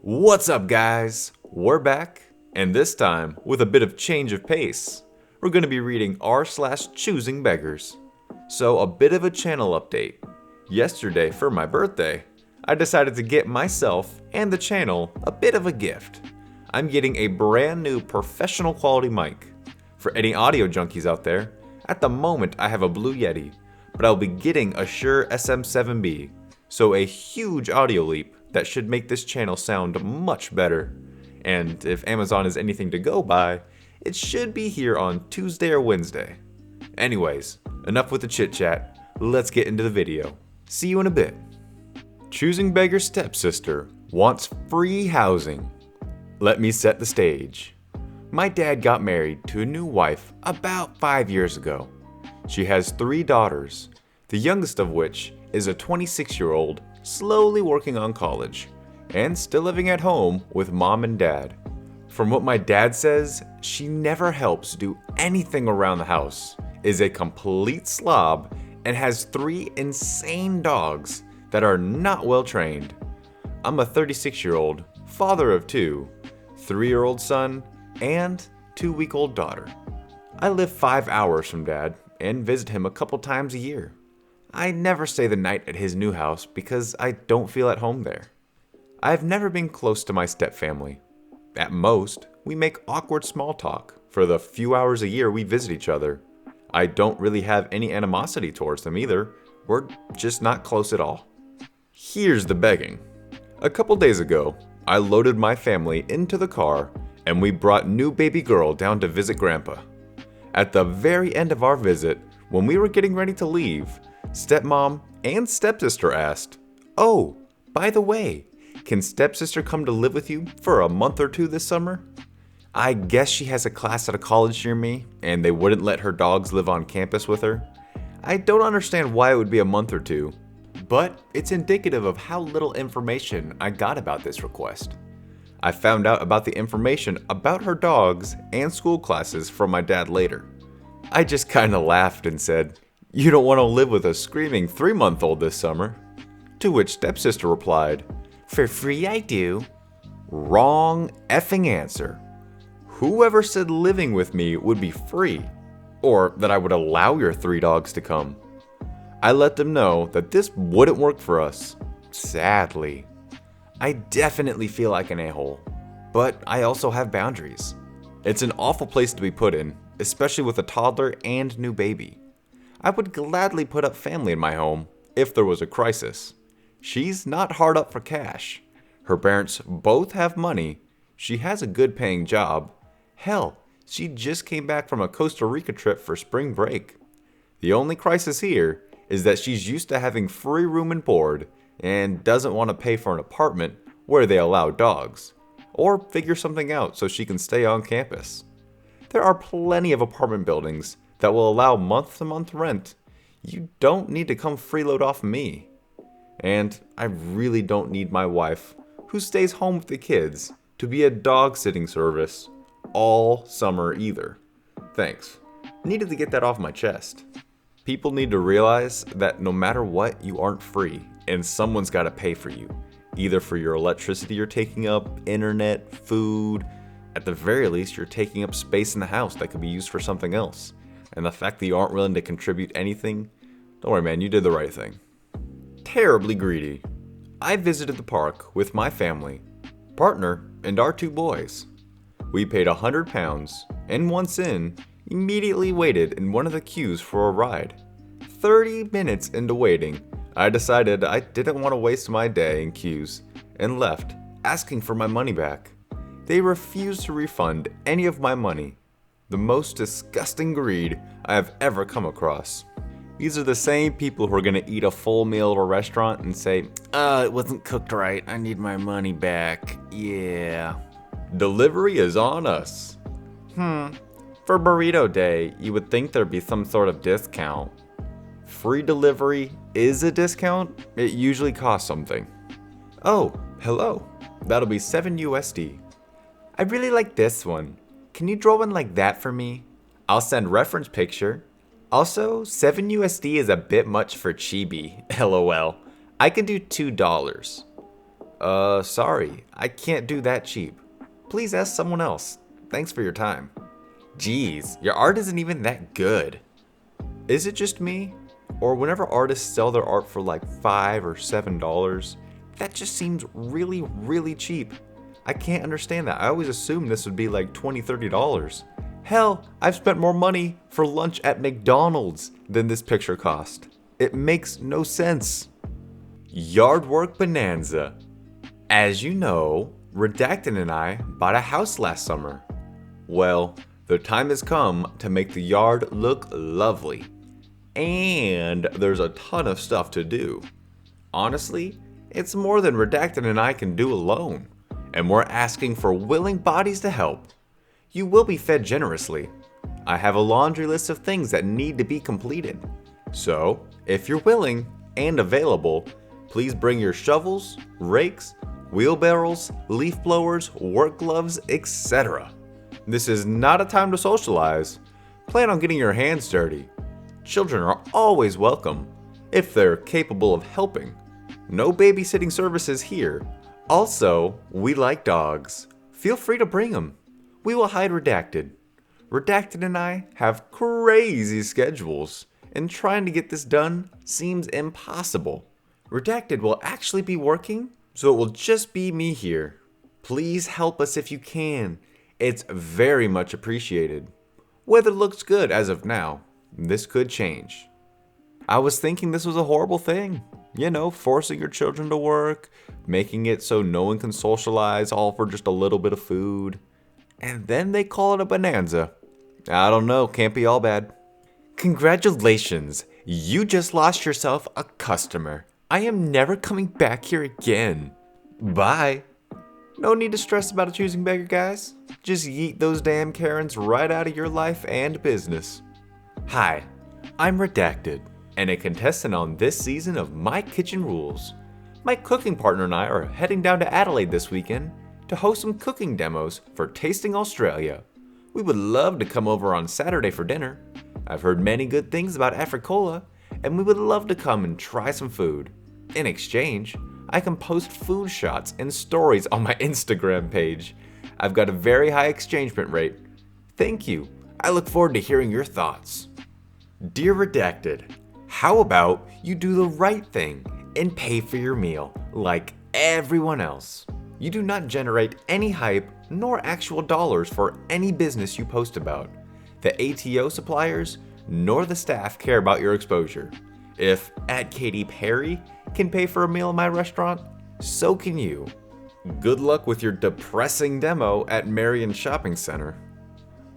What's up, guys? We're back, and this time with a bit of change of pace. We're going to be reading r/ChoosingBeggars. So, a bit of a channel update. Yesterday, for my birthday, I decided to get myself and the channel a bit of a gift. I'm getting a brand new professional quality mic. For any audio junkies out there, at the moment I have a Blue Yeti, but I'll be getting a Shure SM7B, so a huge audio leap that should make this channel sound much better. And if Amazon is anything to go by, it should be here on Tuesday or Wednesday. Anyways, enough with the chit chat, let's get into the video. See you in a bit. ChoosingBeggars' stepsister wants free housing. Let me set the stage. My dad got married to a new wife about 5 years ago. She has 3 daughters, the youngest of which is a 26-year-old slowly working on college and still living at home with mom and dad. From what my dad says, she never helps do anything around the house, is a complete slob, and has 3 insane dogs that are not well trained. I'm a 36-year-old, father of 2, 3-year-old son, and 2-week-old daughter. I live 5 hours from dad and visit him a couple times a year. I never stay the night at his new house because I don't feel at home there. I've never been close to my stepfamily. At most, we make awkward small talk for the few hours a year we visit each other. I don't really have any animosity towards them either. We're just not close at all. Here's the begging. A couple days ago, I loaded my family into the car and we brought new baby girl down to visit Grandpa. At the very end of our visit, when we were getting ready to leave, stepmom and stepsister asked, "Oh, by the way, can stepsister come to live with you for a month or 2 this summer?" I guess she has a class at a college near me, and they wouldn't let her dogs live on campus with her. I don't understand why it would be a month or 2, but it's indicative of how little information I got about this request. I found out about the information about her dogs and school classes from my dad later. I just kinda laughed and said, "You don't want to live with a screaming 3-month-old this summer?" To which stepsister replied, "For free I do." Wrong effing answer. Whoever said living with me would be free, or that I would allow your 3 dogs to come? I let them know that this wouldn't work for us, sadly. I definitely feel like an a-hole, but I also have boundaries. It's an awful place to be put in, especially with a toddler and new baby. I would gladly put up family in my home if there was a crisis. She's not hard up for cash. Her parents both have money. She has a good paying job. Hell, she just came back from a Costa Rica trip for spring break. The only crisis here is that she's used to having free room and board and doesn't want to pay for an apartment where they allow dogs, or figure something out so she can stay on campus. There are plenty of apartment buildings that will allow month-to-month rent. You don't need to come freeload off me. And I really don't need my wife, who stays home with the kids, to be a dog sitting service all summer either. Thanks. Needed to get that off my chest. People need to realize that no matter what, you aren't free, and someone's got to pay for you. Either for your electricity you're taking up, internet, food. At the very least, you're taking up space in the house that could be used for something else. And the fact that you aren't willing to contribute anything, don't worry man, you did the right thing. Terribly greedy. I visited the park with my family, partner, and our 2 boys. We paid £100, and once in, immediately waited in one of the queues for a ride. 30 minutes into waiting, I decided I didn't want to waste my day in queues and left, asking for my money back. They refused to refund any of my money. The most disgusting greed I have ever come across. These are the same people who are going to eat a full meal at a restaurant and say, it wasn't cooked right, I need my money back, yeah. Delivery is on us. For burrito day, you would think there'd be some sort of discount. Free delivery is a discount? It usually costs something. Oh, hello. That'll be 7 USD. I really like this one. Can you draw one like that for me? I'll send reference picture. Also, 7 USD is a bit much for chibi, lol. I can do $2. Sorry, I can't do that cheap. Please ask someone else. Thanks for your time. Geez, your art isn't even that good. Is it just me? Or whenever artists sell their art for like $5 or $7, that just seems really, really cheap. I can't understand that. I always assumed this would be like $20, $30. Hell, I've spent more money for lunch at McDonald's than this picture cost. It makes no sense. Yardwork bonanza. As you know, Redacted and I bought a house last summer. Well, the time has come to make the yard look lovely. And there's a ton of stuff to do. Honestly, it's more than Redacted and I can do alone. And we're asking for willing bodies to help. You will be fed generously. I have a laundry list of things that need to be completed. So, if you're willing and available, please bring your shovels, rakes, wheelbarrows, leaf blowers, work gloves, etc. This is not a time to socialize. Plan on getting your hands dirty. Children are always welcome, if they're capable of helping. No babysitting services here. Also, we like dogs. Feel free to bring them. We will hide Redacted. Redacted and I have crazy schedules, and trying to get this done seems impossible. Redacted will actually be working, so it will just be me here. Please help us if you can. It's very much appreciated. Weather looks good as of now. This could change. I was thinking this was a horrible thing. You know, forcing your children to work, making it so no one can socialize all for just a little bit of food. And then they call it a bonanza. I don't know, can't be all bad. Congratulations, you just lost yourself a customer. I am never coming back here again. Bye. No need to stress about a choosing beggar, guys. Just yeet those damn Karens right out of your life and business. Hi, I'm Redacted, and a contestant on this season of My Kitchen Rules. My cooking partner and I are heading down to Adelaide this weekend to host some cooking demos for Tasting Australia. We would love to come over on Saturday for dinner. I've heard many good things about Africola, and we would love to come and try some food. In exchange, I can post food shots and stories on my Instagram page. I've got a very high engagement rate. Thank you. I look forward to hearing your thoughts. Dear Redacted, how about you do the right thing and pay for your meal like everyone else? You do not generate any hype nor actual dollars for any business you post about. The ATO suppliers nor the staff care about your exposure. If Katy Perry can pay for a meal in my restaurant, so can you. Good luck with your depressing demo at Marion Shopping Center.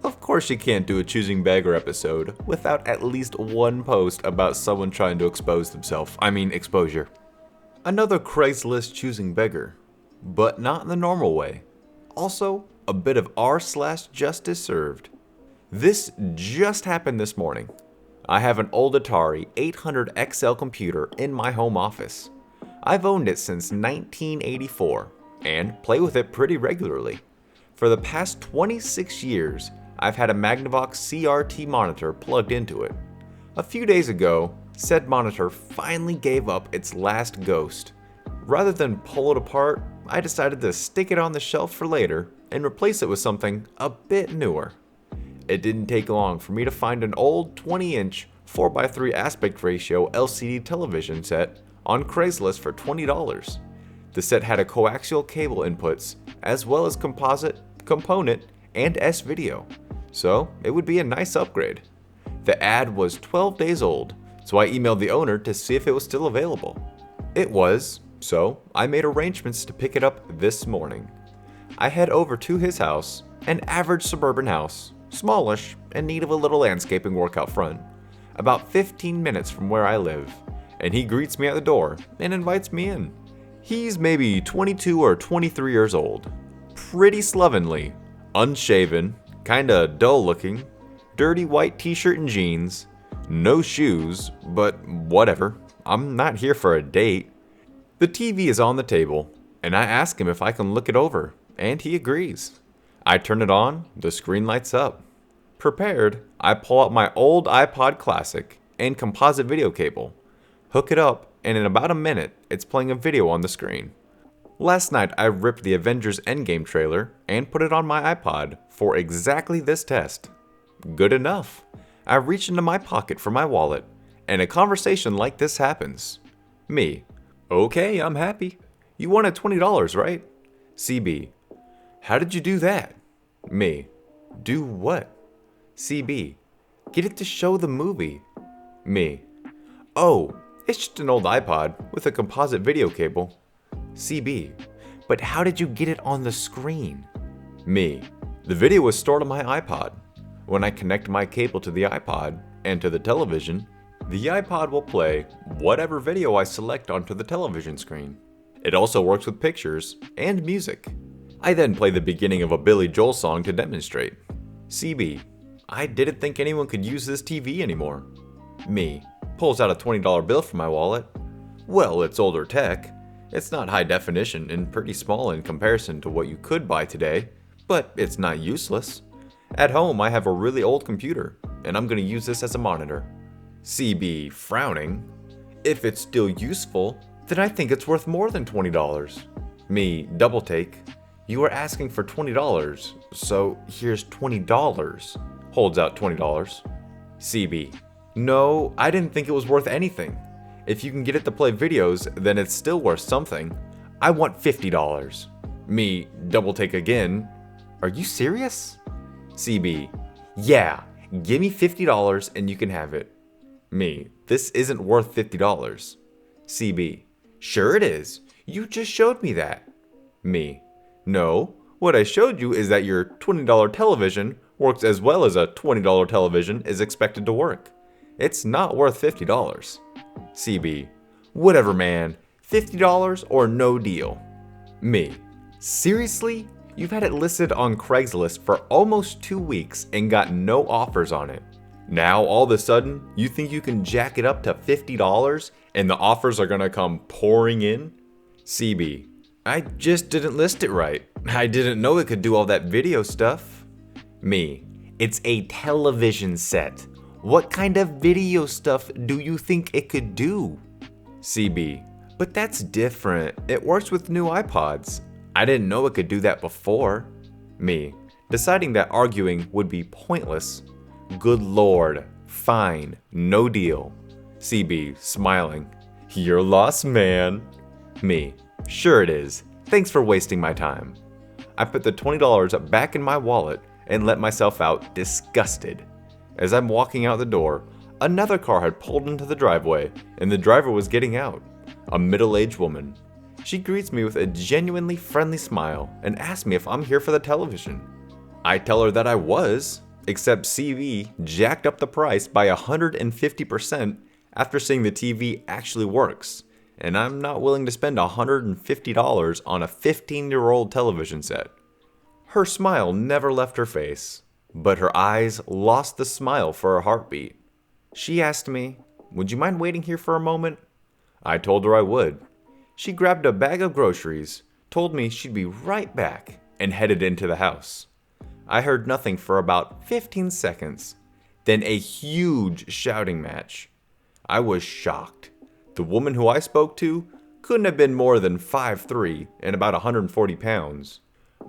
Of course you can't do a Choosing Beggar episode without at least one post about someone trying to expose themselves. Exposure. Another Craigslist Choosing Beggar, but not in the normal way. Also, a bit of r/JusticeServed. This just happened this morning. I have an old Atari 800 XL computer in my home office. I've owned it since 1984 and play with it pretty regularly. For the past 26 years, I've had a Magnavox CRT monitor plugged into it. A few days ago, said monitor finally gave up its last ghost. Rather than pull it apart, I decided to stick it on the shelf for later and replace it with something a bit newer. It didn't take long for me to find an old 20-inch 4x3 aspect ratio LCD television set on Craigslist for $20. The set had a coaxial cable inputs, as well as composite, component, and S-video, so it would be a nice upgrade. The ad was 12 days old, so I emailed the owner to see if it was still available. It was, so I made arrangements to pick it up this morning. I head over to his house, an average suburban house, smallish, in need of a little landscaping work out front, about 15 minutes from where I live, and he greets me at the door and invites me in. He's maybe 22 or 23 years old, pretty slovenly, unshaven, kinda dull looking, dirty white t-shirt and jeans, no shoes, but whatever, I'm not here for a date. The TV is on the table, and I ask him if I can look it over, and he agrees. I turn it on, the screen lights up. Prepared, I pull out my old iPod Classic and composite video cable, hook it up, and in about a minute, it's playing a video on the screen. Last night I ripped the Avengers Endgame trailer and put it on my iPod for exactly this test. Good enough. I reach into my pocket for my wallet, and a conversation like this happens. Me: okay, I'm happy. You wanted $20, right? CB: how did you do that? Me: do what? CB: get it to show the movie. Me: oh, it's just an old iPod with a composite video cable. CB: but how did you get it on the screen? Me: the video was stored on my iPod. When I connect my cable to the iPod and to the television, the iPod will play whatever video I select onto the television screen. It also works with pictures and music. I then play the beginning of a Billy Joel song to demonstrate. CB: I didn't think anyone could use this TV anymore. Me: pulls out a $20 bill from my wallet. Well, it's older tech. It's not high definition and pretty small in comparison to what you could buy today, but it's not useless. At home, I have a really old computer, and I'm going to use this as a monitor. CB, frowning: if it's still useful, then I think it's worth more than $20. Me, double take: you were asking for $20, so here's $20. Holds out $20. CB: no, I didn't think it was worth anything. If you can get it to play videos, then it's still worth something. I want $50. Me, double take again: are you serious? CB: yeah, give me $50 and you can have it. Me: this isn't worth $50. CB: sure it is. You just showed me that. Me: no, what I showed you is that your $20 television works as well as a $20 television is expected to work. It's not worth $50. CB: whatever, man. $50 or no deal. Me: seriously? You've had it listed on Craigslist for almost 2 weeks and got no offers on it. Now all of a sudden, you think you can jack it up to $50 and the offers are gonna come pouring in? CB: I just didn't list it right. I didn't know it could do all that video stuff. Me: it's a television set. What kind of video stuff do you think it could do? CB: but that's different. It works with new iPods. I didn't know it could do that before. Me, deciding that arguing would be pointless. Good lord, fine, no deal. CB, smiling: you're lost, man. Me: sure it is. Thanks for wasting my time. I put the $20 back in my wallet and let myself out, disgusted. As I'm walking out the door, another car had pulled into the driveway and the driver was getting out. A middle-aged woman. She greets me with a genuinely friendly smile and asks me if I'm here for the television. I tell her that I was, except CV jacked up the price by 150% after seeing the TV actually works, and I'm not willing to spend $150 on a 15-year-old television set. Her smile never left her face, but her eyes lost the smile for a heartbeat. She asked me, would you mind waiting here for a moment? I told her I would. She grabbed a bag of groceries, told me she'd be right back, and headed into the house. I heard nothing for about 15 seconds, then a huge shouting match. I was shocked. The woman who I spoke to couldn't have been more than 5'3" and about 140 pounds.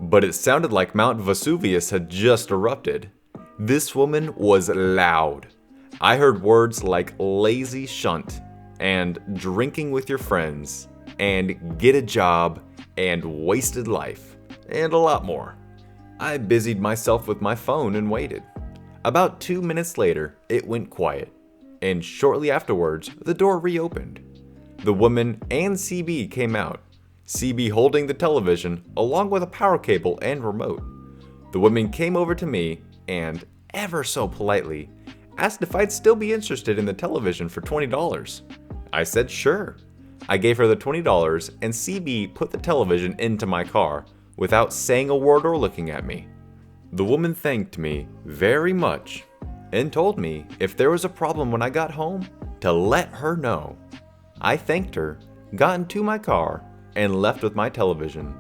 But it sounded like Mount Vesuvius had just erupted. This woman was loud. I heard words like lazy shunt, and drinking with your friends, and get a job, and wasted life, and a lot more. I busied myself with my phone and waited. About 2 minutes later, it went quiet, and shortly afterwards, the door reopened. The woman and CB came out, CB holding the television along with a power cable and remote. The woman came over to me and, ever so politely, asked if I'd still be interested in the television for $20. I said sure. I gave her the $20 and CB put the television into my car without saying a word or looking at me. The woman thanked me very much and told me if there was a problem when I got home, to let her know. I thanked her, got into my car, and left with my television.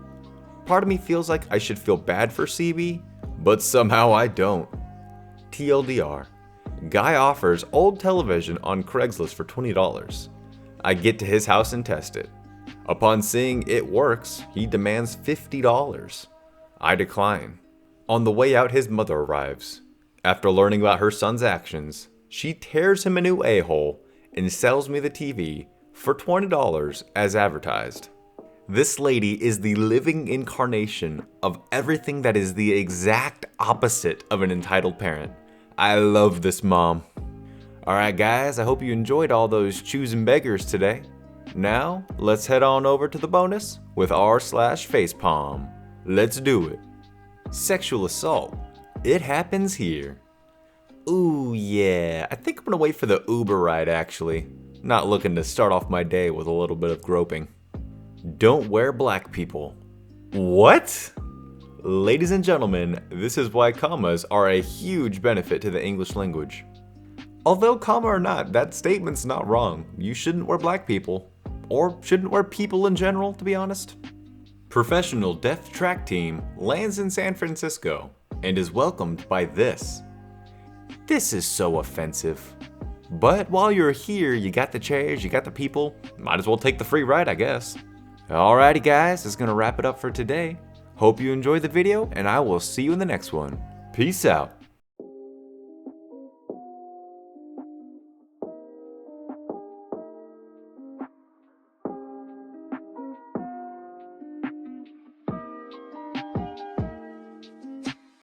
Part of me feels like I should feel bad for CB, but somehow I don't. TLDR, guy offers old television on Craigslist for $20. I get to his house and test it. Upon seeing it works, he demands $50. I decline. On the way out, his mother arrives. After learning about her son's actions, she tears him a new a-hole and sells me the TV for $20 as advertised. This lady is the living incarnation of everything that is the exact opposite of an entitled parent. I love this mom. Alright guys, I hope you enjoyed all those choosing beggars today. Now, let's head on over to the bonus with r/facepalm. Let's do it. Sexual assault. It happens here. Ooh yeah, I think I'm gonna wait for the Uber ride actually. Not looking to start off my day with a little bit of groping. Don't wear black people. What? Ladies and gentlemen, this is why commas are a huge benefit to the English language. Although comma or not, that statement's not wrong. You shouldn't wear black people. Or shouldn't wear people in general, to be honest. Professional death track team lands in San Francisco and is welcomed by this. This is so offensive. But while you're here, you got the chairs, you got the people, might as well take the free ride, I guess. Alrighty guys, that's gonna wrap it up for today. Hope you enjoyed the video, and I will see you in the next one. Peace out.